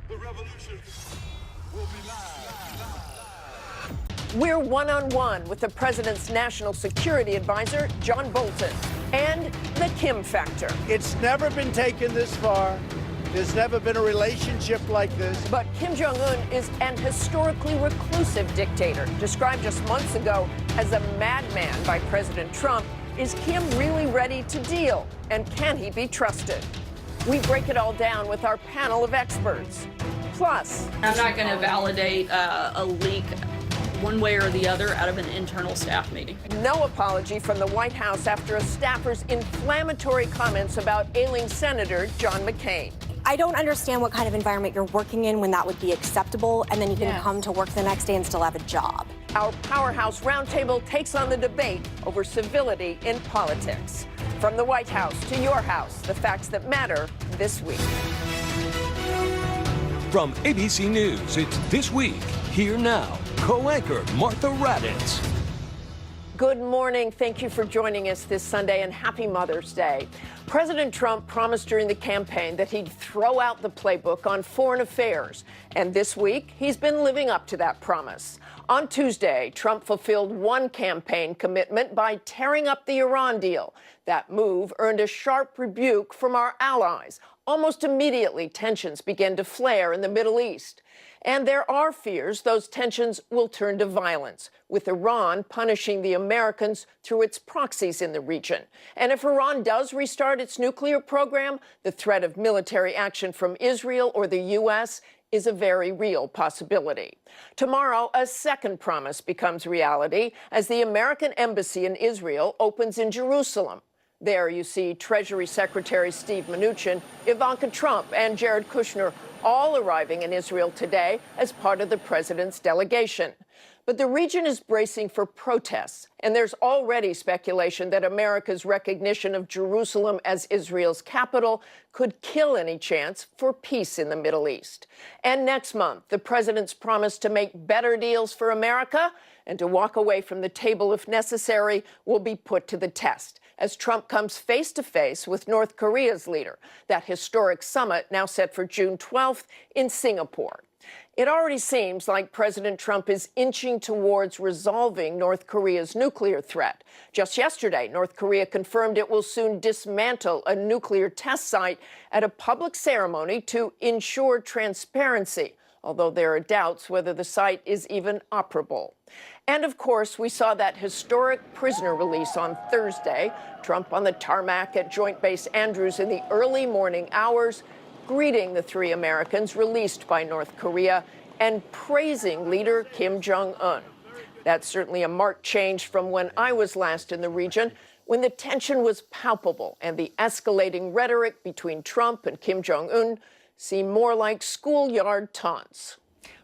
The revolution will be live. We're one-on-one with the president's national security advisor, John Bolton, and the Kim factor. It's never been taken this far. There's never been a relationship like this. But Kim Jong-un is an historically reclusive dictator, described just months ago as a madman by President Trump. Is Kim really ready to deal? And can he be trusted? We break it all down with our panel of experts. Plus, I'm not going to validate a leak one way or the other out of an internal staff meeting. No apology from the White House after a staffer's inflammatory comments about ailing Senator John McCain. I don't understand what kind of environment you're working in when that would be acceptable, and then you can come to work the next day and still have a job. Our Powerhouse Roundtable takes on the debate over civility in politics. From the White House to your house, the facts that matter this week. From ABC News, it's This Week, Here Now. Co-anchor Martha Raddatz. Good morning. Thank you for joining us this Sunday, and happy Mother's Day. President Trump promised during the campaign that he'd throw out the playbook on foreign affairs. And this week, he's been living up to that promise. On Tuesday, Trump fulfilled one campaign commitment by tearing up the Iran deal. That move earned a sharp rebuke from our allies. Almost immediately, tensions began to flare in the Middle East. And there are fears those tensions will turn to violence, with Iran punishing the Americans through its proxies in the region. And if Iran does restart its nuclear program, the threat of military action from Israel or the U.S. is a very real possibility. Tomorrow, a second promise becomes reality as the American embassy in Israel opens in Jerusalem. There you see Treasury Secretary Steve Mnuchin, Ivanka Trump, and Jared Kushner all arriving in Israel today as part of the president's delegation. But the region is bracing for protests, and there's already speculation that America's recognition of Jerusalem as Israel's capital could kill any chance for peace in the Middle East. And next month, the president's promise to make better deals for America and to walk away from the table if necessary will be put to the test as Trump comes face-to-face with North Korea's leader. That historic summit now set for June 12th in Singapore. It already seems like President Trump is inching towards resolving North Korea's nuclear threat. Just yesterday, North Korea confirmed it will soon dismantle a nuclear test site at a public ceremony to ensure transparency, although there are doubts whether the site is even operable. And of course, we saw that historic prisoner release on Thursday. Trump on the tarmac at Joint Base Andrews in the early morning hours, greeting the three Americans released by North Korea and praising leader Kim Jong-un. That's certainly a marked change from when I was last in the region, when the tension was palpable and the escalating rhetoric between Trump and Kim Jong-un seemed more like schoolyard taunts.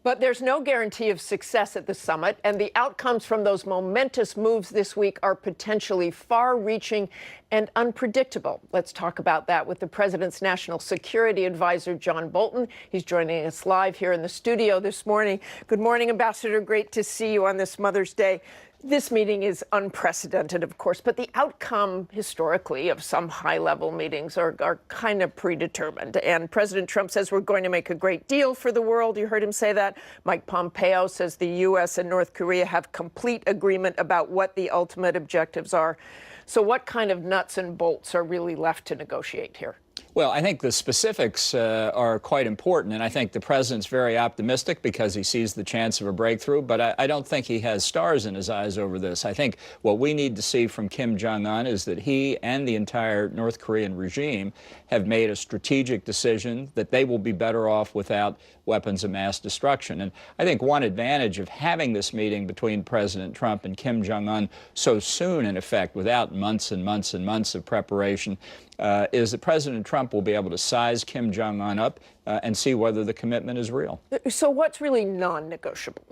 But there's no guarantee of success at the summit, and the outcomes from those momentous moves this week are potentially far-reaching and unpredictable. Let's talk about that with the president's national security advisor, John Bolton. He's joining us live here in the studio this morning. Good morning, Ambassador. Great to see you on this Mother's Day. This meeting is unprecedented, of course, but the outcome historically of some high-level meetings are kind of predetermined. And President Trump says we're going to make a great deal for the world. You heard him say that. Mike Pompeo says the U.S. and North Korea have complete agreement about what the ultimate objectives are. So what kind of nuts and bolts are really left to negotiate here? Well, I think the specifics are quite important, and I think the president's very optimistic because he sees the chance of a breakthrough, but I don't think he has stars in his eyes over this. I think what we need to see from Kim Jong-un is that he and the entire North Korean regime have made a strategic decision that they will be better off without weapons of mass destruction. And I think one advantage of having this meeting between President Trump and Kim Jong-un so soon, in effect, without months and months and months of preparation, is that President Trump will be able to size Kim Jong-un up and see whether the commitment is real. So what's really non-negotiable?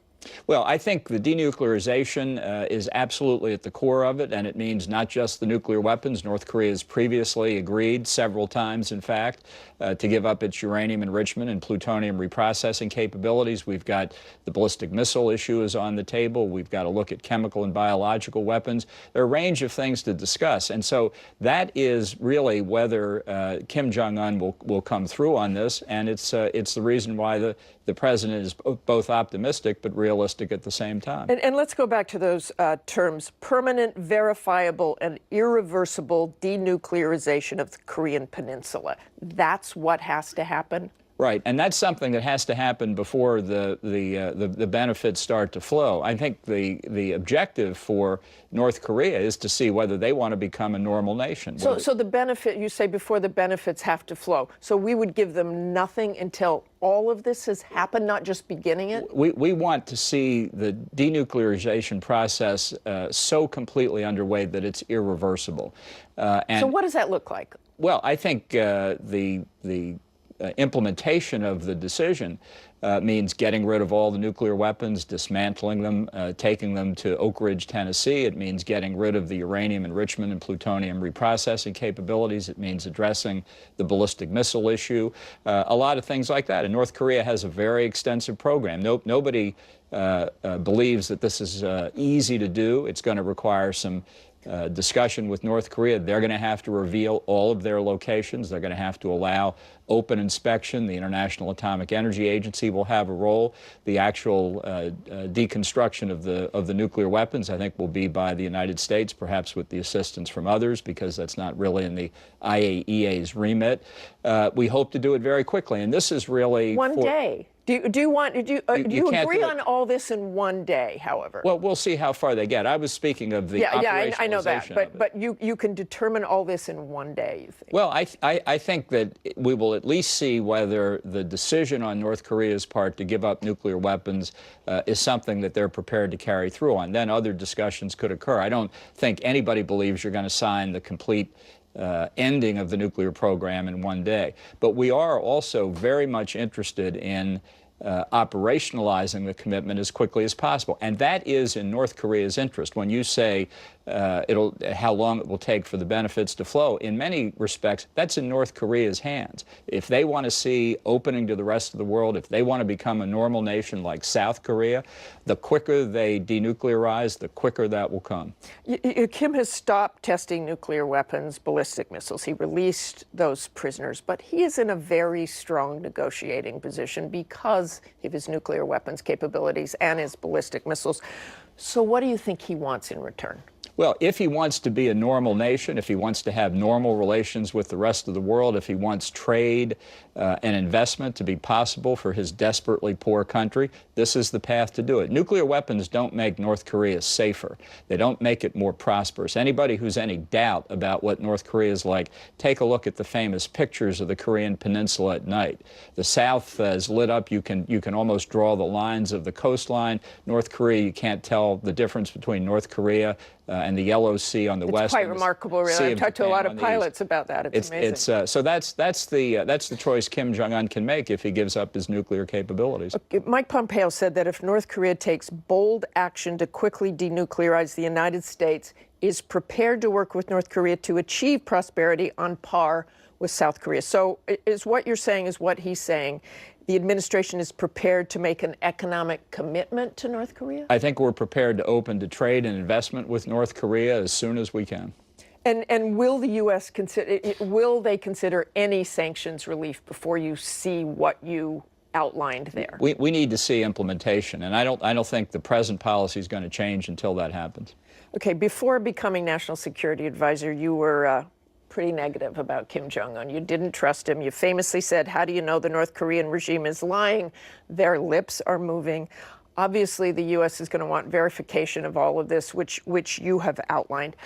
Well, I think the denuclearization is absolutely at the core of it, and it means not just the nuclear weapons. North Korea has previously agreed, several times in fact, to give up its uranium enrichment and plutonium reprocessing capabilities. We've got the ballistic missile issue is on the table. We've got to look at chemical and biological weapons. There are a range of things to discuss, and so that is really whether Kim Jong-un will come through on this, and it's the reason why the president is both optimistic but realistic at the same time. And let's go back to those terms: permanent, verifiable, and irreversible denuclearization of the Korean Peninsula. That's what has to happen? Right, and that's something that has to happen before the benefits start to flow. I think the objective for North Korea is to see whether they want to become a normal nation. So the benefit, you say before the benefits have to flow. So we would give them nothing until all of this has happened, not just beginning it? We want to see the denuclearization process so completely underway that it's irreversible. So what does that look like? Well, I think the implementation of the decision means getting rid of all the nuclear weapons, dismantling them, taking them to Oak Ridge, Tennessee. It means getting rid of the uranium enrichment and plutonium reprocessing capabilities. It means addressing the ballistic missile issue, a lot of things like that. And North Korea has a very extensive program. Nobody believes that this is easy to do. It's going to require some discussion with North Korea. They're going to have to reveal all of their locations. They're going to have to allow open inspection. The International Atomic Energy Agency will have a role. The actual deconstruction of the nuclear weapons, I think, will be by the United States, perhaps with the assistance from others, because that's not really in the IAEA's remit. We hope to do it very quickly, and this is really one day. Do you agree on all this in one day, however? Well, we'll see how far they get. I was speaking of the operationalization. I know that, but you can determine all this in one day, you think? Well, I think that we will at least see whether the decision on North Korea's part to give up nuclear weapons is something that they're prepared to carry through on. Then other discussions could occur. I don't think anybody believes you're going to sign the complete ending of the nuclear program in one day. But we are also very much interested in operationalizing the commitment as quickly as possible. And that is in North Korea's interest. When you say how long it will take for the benefits to flow, in many respects, that's in North Korea's hands. If they want to see opening to the rest of the world, if they want to become a normal nation like South Korea, the quicker they denuclearize, the quicker that will come. Kim has stopped testing nuclear weapons, ballistic missiles. He released those prisoners, but he is in a very strong negotiating position because of his nuclear weapons capabilities and his ballistic missiles. So what do you think he wants in return? Well, if he wants to be a normal nation, if he wants to have normal relations with the rest of the world, if he wants trade and investment to be possible for his desperately poor country, this is the path to do it. Nuclear weapons don't make North Korea safer. They don't make it more prosperous. Anybody who's any doubt about what North Korea is like, take a look at the famous pictures of the Korean Peninsula at night. The South is lit up. You can almost draw the lines of the coastline. North Korea, you can't tell the difference between North Korea and the Yellow Sea on the west. It's quite remarkable, really. I've talked to a lot of pilots about that. It's amazing. So that's the choice Kim Jong-un can make if he gives up his nuclear capabilities. Okay, Mike Pompeo said that if North Korea takes bold action to quickly denuclearize, the United States is prepared to work with North Korea to achieve prosperity on par with South Korea. So is what you're saying is what he's saying. The administration is prepared to make an economic commitment to North Korea? I think we're prepared to open to trade and investment with North Korea as soon as we can. And will the U.S. consider any sanctions relief before you see what you outlined there? We need to see implementation, and I don't think the present policy is going to change until that happens. Okay, before becoming National Security Advisor, you were pretty negative about Kim Jong-un. You didn't trust him. You famously said, "How do you know the North Korean regime is lying? Their lips are moving." Obviously, the U.S. is going to want verification of all of this, which you have outlined.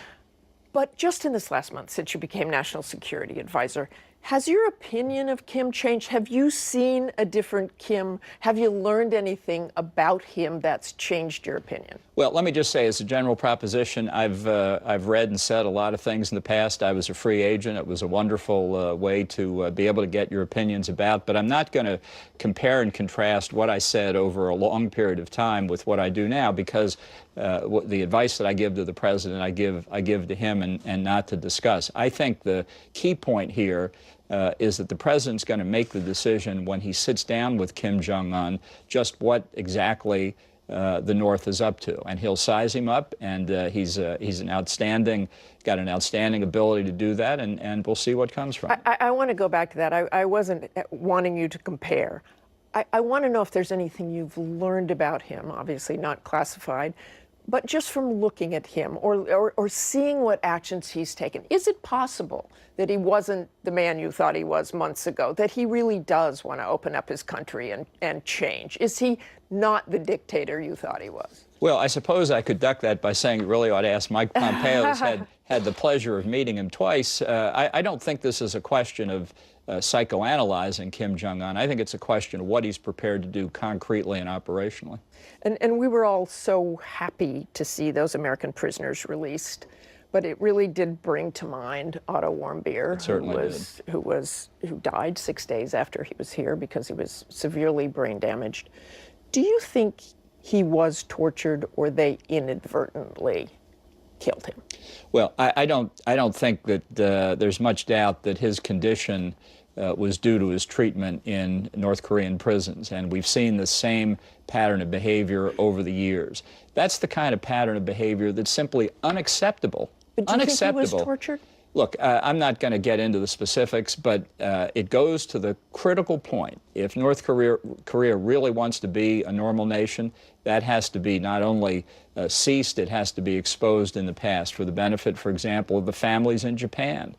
But just in this last month, since you became National Security Advisor, has your opinion of Kim changed? Have you seen a different Kim? Have you learned anything about him that's changed your opinion? Well, let me just say, as a general proposition, I've read and said a lot of things in the past. I was a free agent. It was a wonderful way to be able to get your opinions about, but I'm not going to compare and contrast what I said over a long period of time with what I do now, because the advice that I give to the president, I give to him and not to discuss. I think the key point here is that the president's going to make the decision when he sits down with Kim Jong-un just what exactly the North is up to, and he'll size him up, and he's got an outstanding ability to do that, and we'll see what comes from it. I want to go back to that. I wasn't wanting you to compare. I want to know if there's anything you've learned about him, obviously not classified, but just from looking at him or seeing what actions he's taken. Is it possible that he wasn't the man you thought he was months ago, that he really does want to open up his country and change? Is he not the dictator you thought he was? Well, I suppose I could duck that by saying you really ought to ask Mike Pompeo, who's had the pleasure of meeting him twice. I don't think this is a question of psychoanalyzing Kim Jong-un. I think it's a question of what he's prepared to do concretely and operationally. And we were all so happy to see those American prisoners released, but it really did bring to mind Otto Warmbier, who died 6 days after he was here because he was severely brain damaged. Do you think he was tortured or they inadvertently killed him? Well, I don't think that there's much doubt that his condition was due to his treatment in North Korean prisons, and we've seen the same pattern of behavior over the years. That's the kind of pattern of behavior that's simply unacceptable. But do you think he was tortured? Look, I'm not going to get into the specifics, but it goes to the critical point. If North Korea really wants to be a normal nation, that has to be not only ceased, it has to be exposed in the past for the benefit, for example, of the families in Japan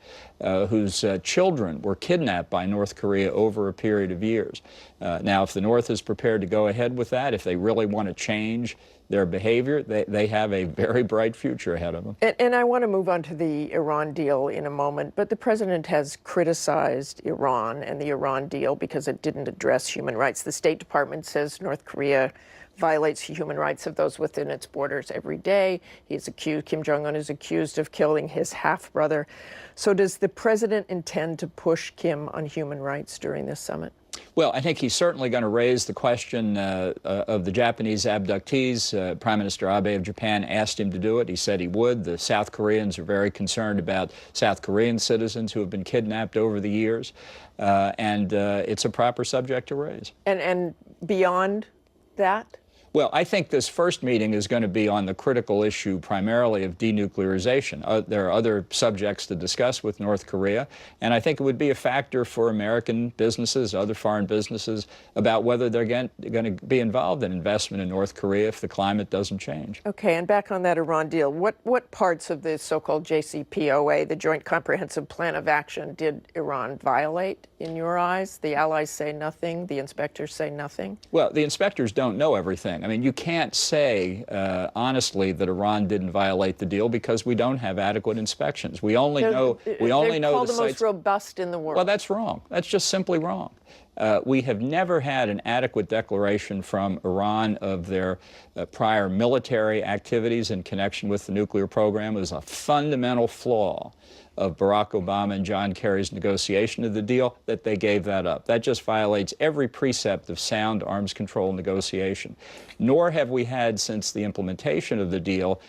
whose children were kidnapped by North Korea over a period of years. Now, if the North is prepared to go ahead with that, if they really want to change their behavior, they have a very bright future ahead of them. And I want to move on to the Iran deal in a moment, but the president has criticized Iran and the Iran deal because it didn't address human rights. The State Department says North Korea violates human rights of those within its borders every day. Kim Jong-un is accused of killing his half-brother. So does the president intend to push Kim on human rights during this summit? Well, I think he's certainly going to raise the question of the Japanese abductees. Prime Minister Abe of Japan asked him to do it. He said he would. The South Koreans are very concerned about South Korean citizens who have been kidnapped over the years, and it's a proper subject to raise. And beyond that? Well, I think this first meeting is going to be on the critical issue primarily of denuclearization. There are other subjects to discuss with North Korea, and I think it would be a factor for American businesses, other foreign businesses, about whether they're going to be involved in investment in North Korea if the climate doesn't change. Okay, and back on that Iran deal, what parts of the so-called JCPOA, the Joint Comprehensive Plan of Action, did Iran violate in your eyes? The allies say nothing, the inspectors say nothing? Well, the inspectors don't know everything. I mean, you can't say honestly that Iran didn't violate the deal because we don't have adequate inspections. We only know the sites. The most robust in the world. Well, that's wrong. That's just simply wrong. We have never had an adequate declaration from Iran of their prior military activities in connection with the nuclear program. It was a fundamental flaw of Barack Obama and John Kerry's negotiation of the deal that they gave that up. That just violates every precept of sound arms control negotiation. Nor have we had, since the implementation of the deal,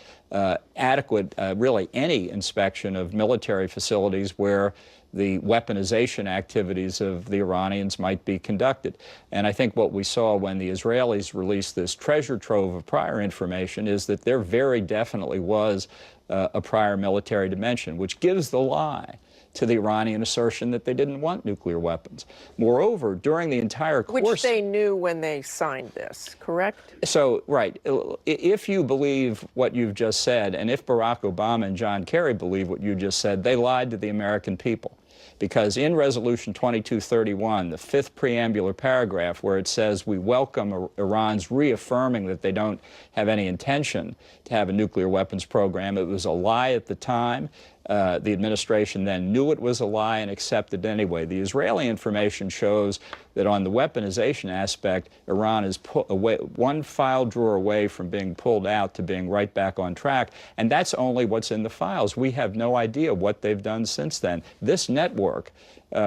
adequate, really any inspection of military facilities where the weaponization activities of the Iranians might be conducted. And I think what we saw when the Israelis released this treasure trove of prior information is that there very definitely was a prior military dimension, which gives the lie to the Iranian assertion that they didn't want nuclear weapons. Moreover, during the entire course... Which they knew when they signed this, correct? So, right. If you believe what you've just said, and if Barack Obama and John Kerry believe what you just said, they lied to the American people. Because in Resolution 2231, the fifth preambular paragraph, where it says we welcome Iran's reaffirming that they don't have any intention to have a nuclear weapons program, it was a lie at the time. The administration then knew it was a lie and accepted it anyway. The Israeli information shows that on the weaponization aspect, Iran is one file drawer away from being pulled out to being right back on track, and that's only what's in the files. We have no idea what they've done since then. This network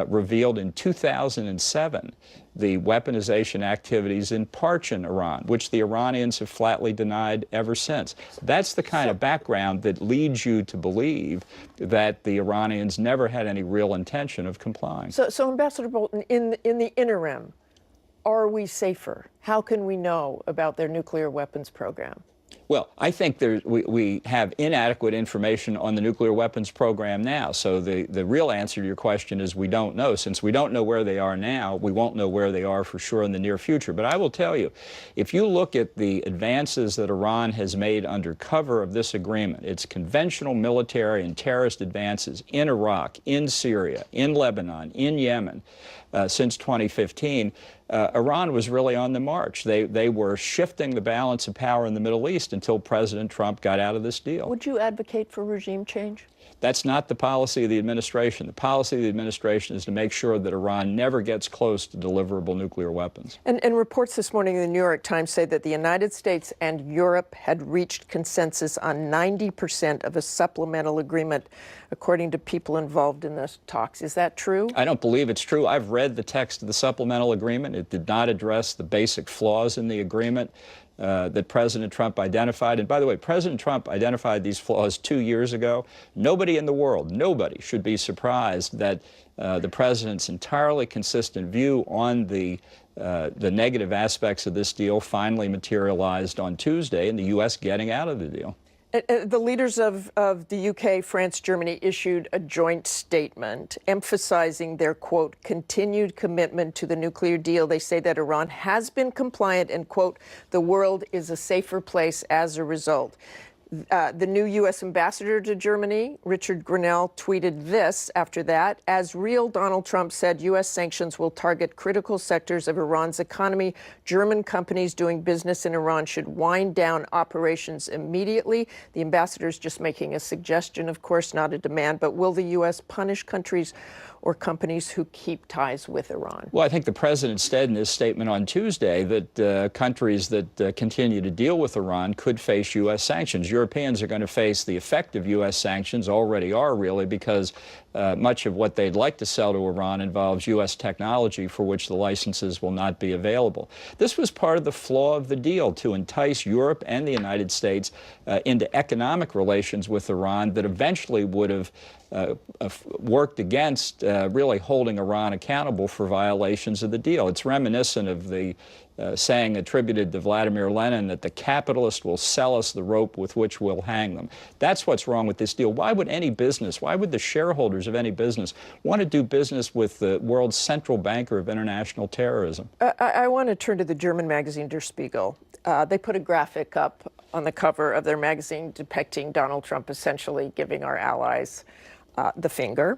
revealed in 2007 the weaponization activities in Parchin, Iran, which the Iranians have flatly denied ever since. That's the kind of background that leads you to believe that the Iranians never had any real intention of complying. So Ambassador Bolton, in the interim, are we safer? How can we know about their nuclear weapons program? Well, I think we have inadequate information on the nuclear weapons program now. So the real answer to your question is we don't know. Since we don't know where they are now, we won't know where they are for sure in the near future. But I will tell you, if you look at the advances that Iran has made under cover of this agreement, its conventional military and terrorist advances in Iraq, in Syria, in Lebanon, in Yemen, since 2015, Iran was really on the march. They were shifting the balance of power in the Middle East until President Trump got out of this deal. Would you advocate for regime change? That's not the policy of the administration. The policy of the administration is to make sure that Iran never gets close to deliverable nuclear weapons. And reports this morning in the New York Times say that the United States and Europe had reached consensus on 90% of a supplemental agreement, according to people involved in the talks. Is that true? I don't believe it's true. I've read the text of the supplemental agreement. It did not address the basic flaws in the agreement that President Trump identified. And by the way, President Trump identified these flaws 2 years ago. Nobody in the world, nobody should be surprised that the president's entirely consistent view on the negative aspects of this deal finally materialized on Tuesday, and the U.S. getting out of the deal. The leaders of the UK, France, Germany issued a joint statement emphasizing their, quote, continued commitment to the nuclear deal. They say that Iran has been compliant and, quote, the world is a safer place as a result. The new U.S. ambassador to Germany, Richard Grenell, tweeted this after that. As real, Donald Trump said U.S. sanctions will target critical sectors of Iran's economy. German companies doing business in Iran should wind down operations immediately. The ambassador is just making a suggestion, of course, not a demand. But will the U.S. punish countries or companies who keep ties with Iran? Well, I think the president said in his statement on Tuesday that countries that continue to deal with Iran could face U.S. sanctions. Europeans are going to face the effect of U.S. sanctions, already are really, because much of what they'd like to sell to Iran involves U.S. technology for which the licenses will not be available. This was part of the flaw of the deal, to entice Europe and the United States into economic relations with Iran that eventually would have worked against really holding Iran accountable for violations of the deal. It's reminiscent of the saying attributed to Vladimir Lenin that the capitalist will sell us the rope with which we'll hang them. That's what's wrong with this deal. Why would any business, why would the shareholders of any business want to do business with the world's central banker of international terrorism? I want to turn to the German magazine Der Spiegel. They put a graphic up on the cover of their magazine depicting Donald Trump essentially giving our allies the finger.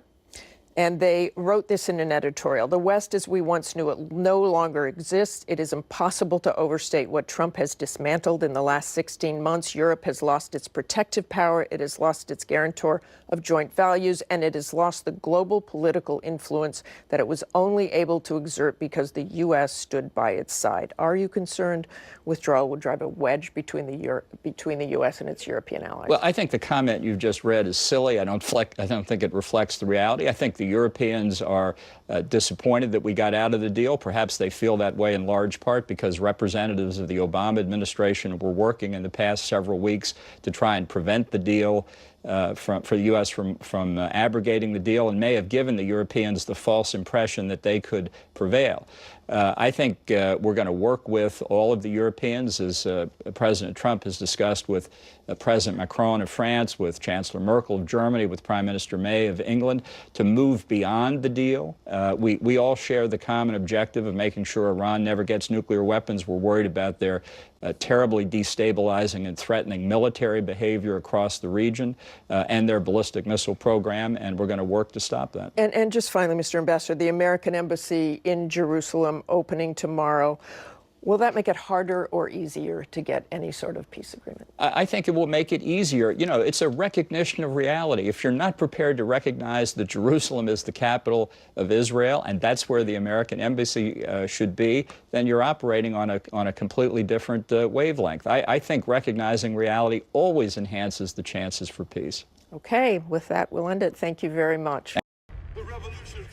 And they wrote this in an editorial. The West, as we once knew it, no longer exists. It is impossible to overstate what Trump has dismantled in the last 16 months. Europe has lost its protective power. It has lost its guarantor of joint values, and it has lost the global political influence that it was only able to exert because the U.S. stood by its side. Are you concerned withdrawal would drive a wedge between the U.S. and its European allies? Well, I think the comment you've just read is silly. I don't think it reflects the reality. I think the Europeans are disappointed that we got out of the deal. Perhaps they feel that way in large part because representatives of the Obama administration were working in the past several weeks to try and prevent the deal for the U.S. from abrogating the deal, and may have given the Europeans the false impression that they could prevail. I think we're going to work with all of the Europeans, as President Trump has discussed with President Macron of France, with Chancellor Merkel of Germany, with Prime Minister May of England, to move beyond the deal. We all share the common objective of making sure Iran never gets nuclear weapons. We're worried about their terribly destabilizing and threatening military behavior across the region and their ballistic missile program, and we're going to work to stop that. And just finally, Mr. Ambassador, the American Embassy in Jerusalem opening tomorrow. Will that make it harder or easier to get any sort of peace agreement? I think it will make it easier. You know, it's a recognition of reality. If you're not prepared to recognize that Jerusalem is the capital of Israel and that's where the American embassy should be, then you're operating on a completely different wavelength. I think recognizing reality always enhances the chances for peace. Okay, with that, we'll end it. Thank you very much. The revolution